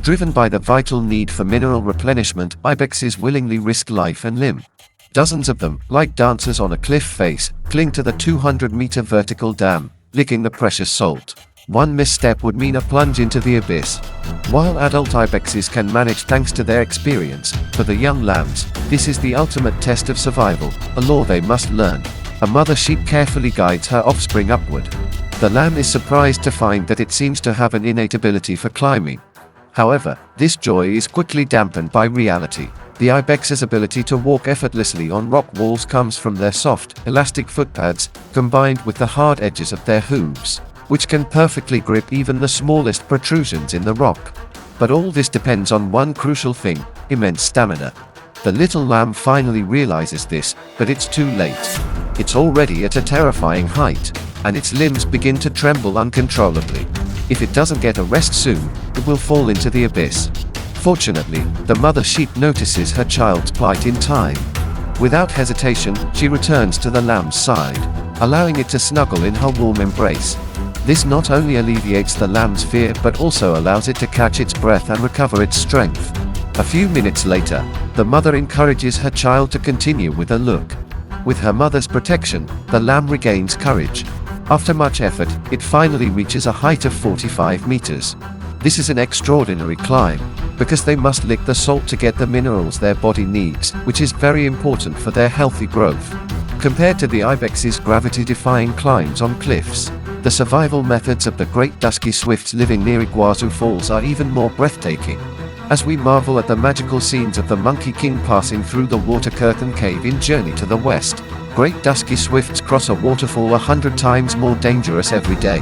Driven by the vital need for mineral replenishment, ibexes willingly risk life and limb. Dozens of them, like dancers on a cliff face, cling to the 200-meter vertical dam, licking the precious salt. One misstep would mean a plunge into the abyss. While adult ibexes can manage thanks to their experience, for the young lambs, this is the ultimate test of survival, a law they must learn. A mother sheep carefully guides her offspring upward. The lamb is surprised to find that it seems to have an innate ability for climbing. However, this joy is quickly dampened by reality. The ibex's ability to walk effortlessly on rock walls comes from their soft, elastic footpads, combined with the hard edges of their hooves, which can perfectly grip even the smallest protrusions in the rock. But all this depends on one crucial thing: immense stamina. The little lamb finally realizes this, but it's too late. It's already at a terrifying height, and its limbs begin to tremble uncontrollably. If it doesn't get a rest soon, it will fall into the abyss. Fortunately, the mother sheep notices her child's plight in time. Without hesitation, she returns to the lamb's side, allowing it to snuggle in her warm embrace. This not only alleviates the lamb's fear but also allows it to catch its breath and recover its strength. A few minutes later, the mother encourages her child to continue with a look. With her mother's protection, the lamb regains courage. After much effort, it finally reaches a height of 45 meters. This is an extraordinary climb, because they must lick the salt to get the minerals their body needs, which is very important for their healthy growth. Compared to the ibex's gravity-defying climbs on cliffs, the survival methods of the great dusky swifts living near Iguazu Falls are even more breathtaking. As we marvel at the magical scenes of the Monkey King passing through the water curtain cave in Journey to the West, great dusky swifts cross a waterfall 100 times more dangerous every day.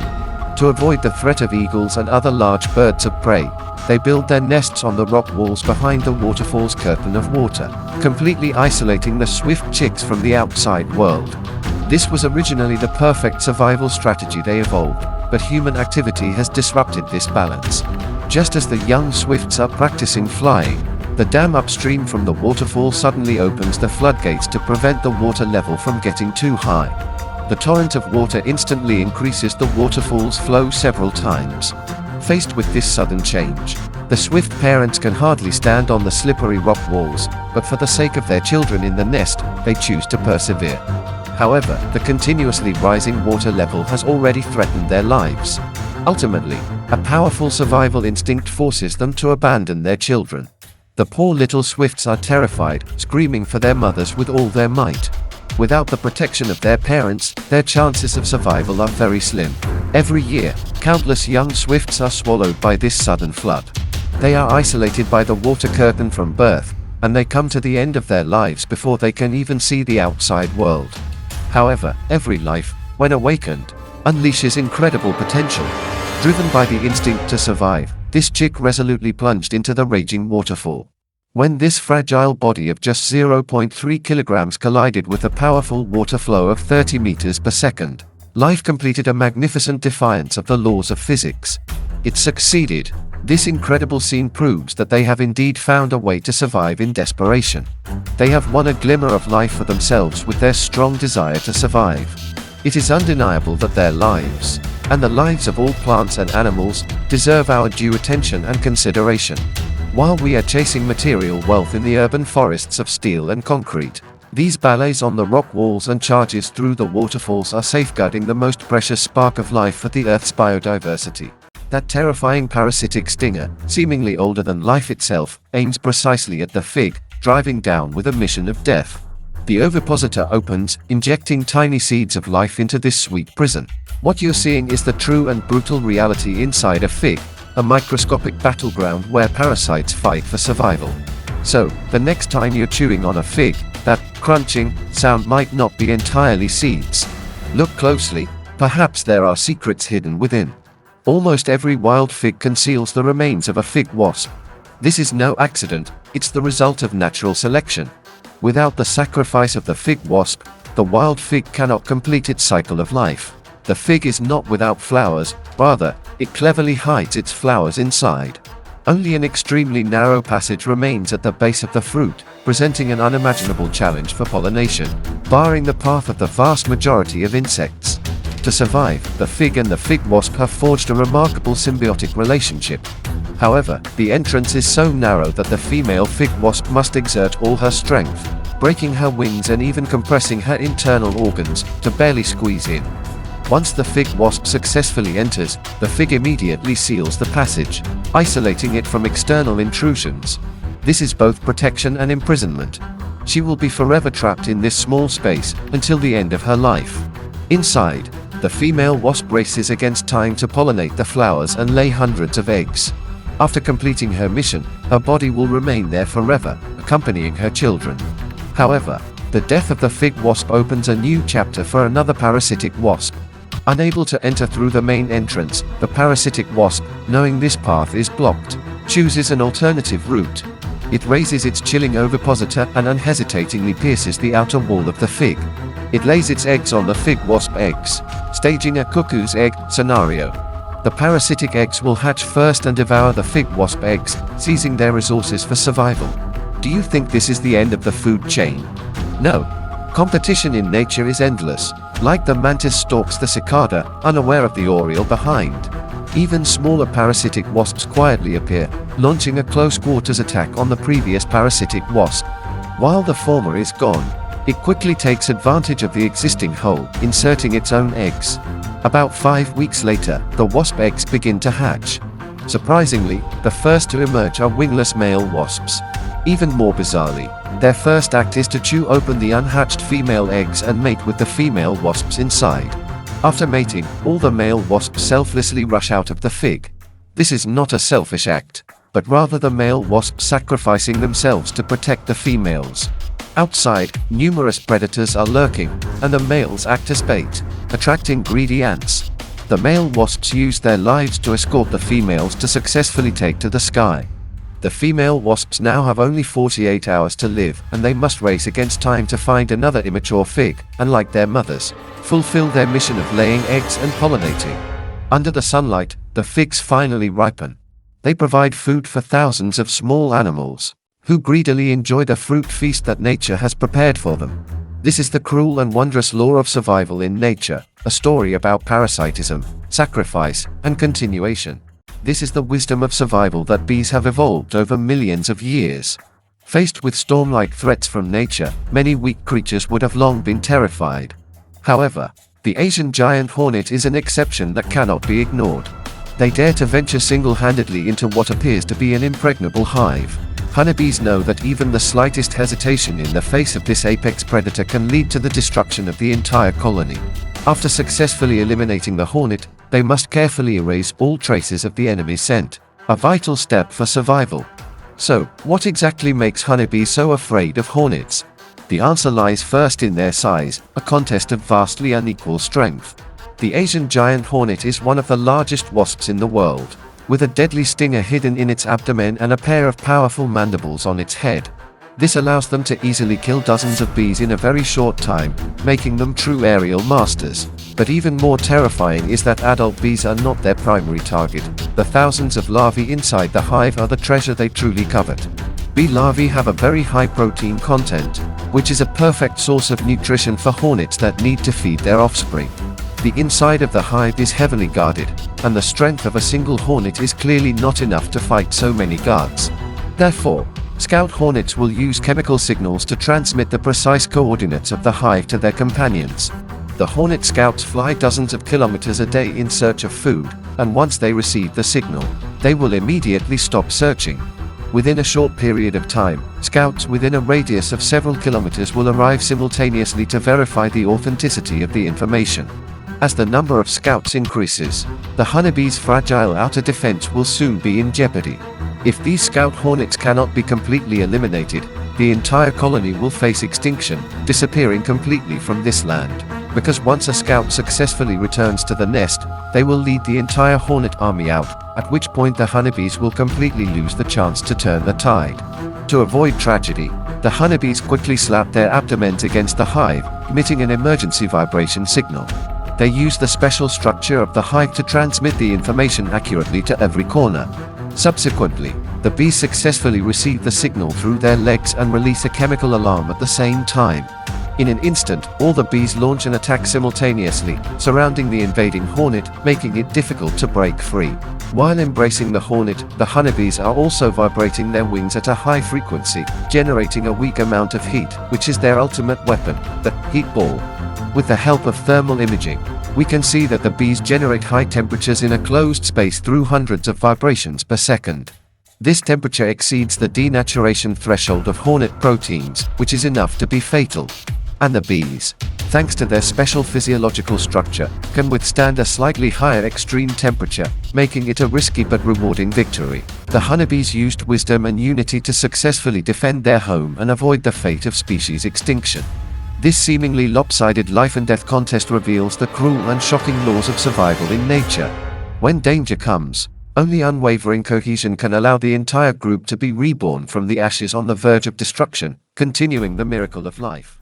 To avoid the threat of eagles and other large birds of prey, they build their nests on the rock walls behind the waterfall's curtain of water, completely isolating the swift chicks from the outside world. This was originally the perfect survival strategy they evolved, but human activity has disrupted this balance. Just as the young swifts are practicing flying, the dam upstream from the waterfall suddenly opens the floodgates to prevent the water level from getting too high. The torrent of water instantly increases the waterfall's flow several times. Faced with this sudden change, the swift parents can hardly stand on the slippery rock walls, but for the sake of their children in the nest, they choose to persevere. However, the continuously rising water level has already threatened their lives. Ultimately, a powerful survival instinct forces them to abandon their children. The poor little swifts are terrified, screaming for their mothers with all their might. Without the protection of their parents, their chances of survival are very slim. Every year, countless young swifts are swallowed by this sudden flood. They are isolated by the water curtain from birth, and they come to the end of their lives before they can even see the outside world. However, every life, when awakened, unleashes incredible potential. Driven by the instinct to survive, this chick resolutely plunged into the raging waterfall. When this fragile body of just 0.3 kilograms collided with a powerful water flow of 30 meters per second, life completed a magnificent defiance of the laws of physics. It succeeded. This incredible scene proves that they have indeed found a way to survive in desperation. They have won a glimmer of life for themselves with their strong desire to survive. It is undeniable that their lives, and the lives of all plants and animals, deserve our due attention and consideration. While we are chasing material wealth in the urban forests of steel and concrete, these ballets on the rock walls and charges through the waterfalls are safeguarding the most precious spark of life for the Earth's biodiversity. That terrifying parasitic stinger, seemingly older than life itself, aims precisely at the fig, driving down with a mission of death. The ovipositor opens, injecting tiny seeds of life into this sweet prison. What you're seeing is the true and brutal reality inside a fig, a microscopic battleground where parasites fight for survival. So, the next time you're chewing on a fig, that crunching sound might not be entirely seeds. Look closely, perhaps there are secrets hidden within. Almost every wild fig conceals the remains of a fig wasp. This is no accident, it's the result of natural selection. Without the sacrifice of the fig wasp, the wild fig cannot complete its cycle of life. The fig is not without flowers, rather, it cleverly hides its flowers inside. Only an extremely narrow passage remains at the base of the fruit, presenting an unimaginable challenge for pollination, barring the path of the vast majority of insects. To survive, the fig and the fig wasp have forged a remarkable symbiotic relationship. However, the entrance is so narrow that the female fig wasp must exert all her strength, breaking her wings and even compressing her internal organs, to barely squeeze in. Once the fig wasp successfully enters, the fig immediately seals the passage, isolating it from external intrusions. This is both protection and imprisonment. She will be forever trapped in this small space, until the end of her life. Inside, the female wasp races against time to pollinate the flowers and lay hundreds of eggs. After completing her mission, her body will remain there forever, accompanying her children. However, the death of the fig wasp opens a new chapter for another parasitic wasp. Unable to enter through the main entrance, the parasitic wasp, knowing this path is blocked, chooses an alternative route. It raises its chilling ovipositor and unhesitatingly pierces the outer wall of the fig. It lays its eggs on the fig wasp eggs, staging a cuckoo's egg scenario. The parasitic eggs will hatch first and devour the fig wasp eggs, seizing their resources for survival. Do you think this is the end of the food chain? No. Competition in nature is endless. Like the mantis stalks the cicada, unaware of the oriole behind. Even smaller parasitic wasps quietly appear, launching a close-quarters attack on the previous parasitic wasp. While the former is gone, it quickly takes advantage of the existing hole, inserting its own eggs. About 5 weeks later, the wasp eggs begin to hatch. Surprisingly, the first to emerge are wingless male wasps. Even more bizarrely, their first act is to chew open the unhatched female eggs and mate with the female wasps inside. After mating, all the male wasps selflessly rush out of the fig. This is not a selfish act, but rather the male wasps sacrificing themselves to protect the females. Outside, numerous predators are lurking, and the males act as bait, attracting greedy ants. The male wasps use their lives to escort the females to successfully take to the sky. The female wasps now have only 48 hours to live, and they must race against time to find another immature fig, and like their mothers, fulfill their mission of laying eggs and pollinating. Under the sunlight, the figs finally ripen. They provide food for thousands of small animals, who greedily enjoy the fruit feast that nature has prepared for them. This is the cruel and wondrous law of survival in nature, a story about parasitism, sacrifice, and continuation. This is the wisdom of survival that bees have evolved over millions of years. Faced with storm-like threats from nature, many weak creatures would have long been terrified. However, the Asian giant hornet is an exception that cannot be ignored. They dare to venture single-handedly into what appears to be an impregnable hive. Honeybees know that even the slightest hesitation in the face of this apex predator can lead to the destruction of the entire colony. After successfully eliminating the hornet, they must carefully erase all traces of the enemy's scent, a vital step for survival. So, what exactly makes honeybees so afraid of hornets? The answer lies first in their size, a contest of vastly unequal strength. The Asian giant hornet is one of the largest wasps in the world, with a deadly stinger hidden in its abdomen and a pair of powerful mandibles on its head. This allows them to easily kill dozens of bees in a very short time, making them true aerial masters. But even more terrifying is that adult bees are not their primary target. The thousands of larvae inside the hive are the treasure they truly covet. Bee larvae have a very high protein content, which is a perfect source of nutrition for hornets that need to feed their offspring. The inside of the hive is heavily guarded, and the strength of a single hornet is clearly not enough to fight so many guards. Therefore, scout hornets will use chemical signals to transmit the precise coordinates of the hive to their companions. The hornet scouts fly dozens of kilometers a day in search of food, and once they receive the signal, they will immediately stop searching. Within a short period of time, scouts within a radius of several kilometers will arrive simultaneously to verify the authenticity of the information. As the number of scouts increases, the honeybee's fragile outer defense will soon be in jeopardy. If these scout hornets cannot be completely eliminated, the entire colony will face extinction, disappearing completely from this land. Because once a scout successfully returns to the nest, they will lead the entire hornet army out, at which point the honeybees will completely lose the chance to turn the tide. To avoid tragedy, the honeybees quickly slap their abdomens against the hive, emitting an emergency vibration signal. They use the special structure of the hive to transmit the information accurately to every corner. Subsequently, the bees successfully receive the signal through their legs and release a chemical alarm at the same time. In an instant, all the bees launch an attack simultaneously, surrounding the invading hornet, making it difficult to break free. While embracing the hornet, the honeybees are also vibrating their wings at a high frequency, generating a weak amount of heat, which is their ultimate weapon, the heat ball. With the help of thermal imaging, we can see that the bees generate high temperatures in a closed space through hundreds of vibrations per second. This temperature exceeds the denaturation threshold of hornet proteins, which is enough to be fatal. And the bees, thanks to their special physiological structure, can withstand a slightly higher extreme temperature, making it a risky but rewarding victory. The honeybees used wisdom and unity to successfully defend their home and avoid the fate of species extinction. This seemingly lopsided life and death contest reveals the cruel and shocking laws of survival in nature. When danger comes, only unwavering cohesion can allow the entire group to be reborn from the ashes on the verge of destruction, continuing the miracle of life.